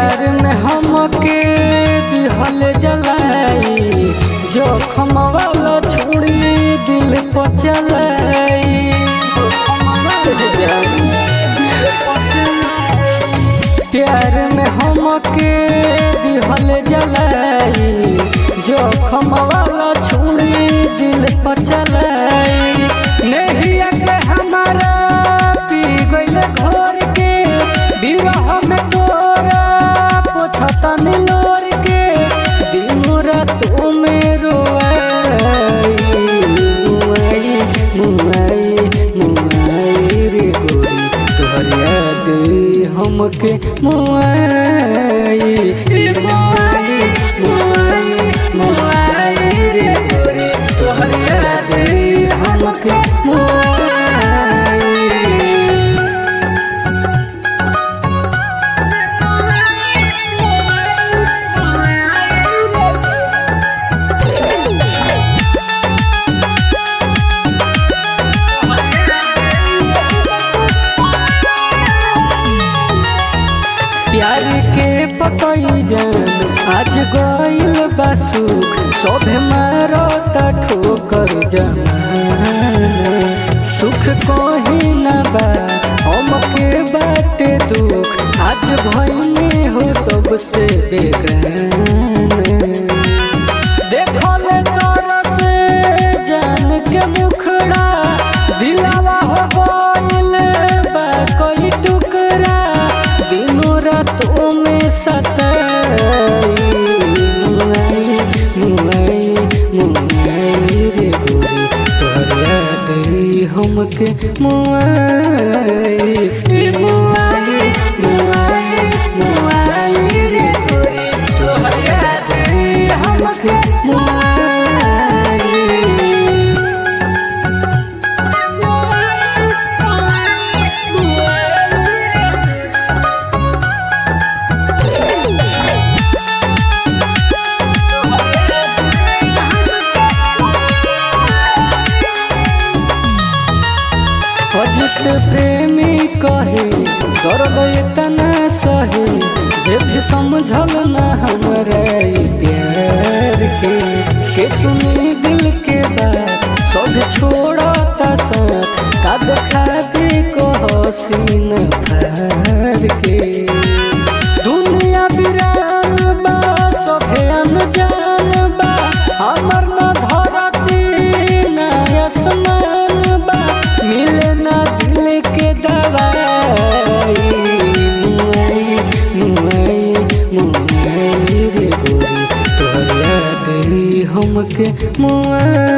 प्यार में हमके दिहल जलाई, जोखम वाला छुरी दिल पर चलाई। प्यार में हमके दिहल जलाई, जोखम वाला छुरी दिल पर चलाई। नहीं के हमारा पी गइल घोर के, विवाह में तोरा पोछता नीलोर के, दिन रात में रोई रे गोरी, तोहर याद हमके मुआई रे गोरी, तोहर याद हमके मुआई। प्यार के पतई जान आज गइल बा सुख, सोभे मारो ठोकर जमाना। सुख कोही ना बा हमके बाटे दुख, आज भइने हो सबसे बेगाना। देखल तोरा से जान के मुखड़ा, दिलावा हो गइल बा कोई टुकड़ा, दिनों रातों में सताई रे गोरी, तोहर याद हमके मुआई रे गोरी, तोहर याद हमके मुआई। अजित प्रेमी कहे दर्द इतना सहे, जे भी समझल ना हमरा प्यार के सुनी दिल के बात, सब छोड़ता साथ का देखा दे को हसीन फार के। दुनिया बिरान बा सभे अनजान बा, हमर न धरती ना आसमान बा, मिले ना दिल के दवाई। मुआई रे गोरी, तोहर याद हमके मुआई।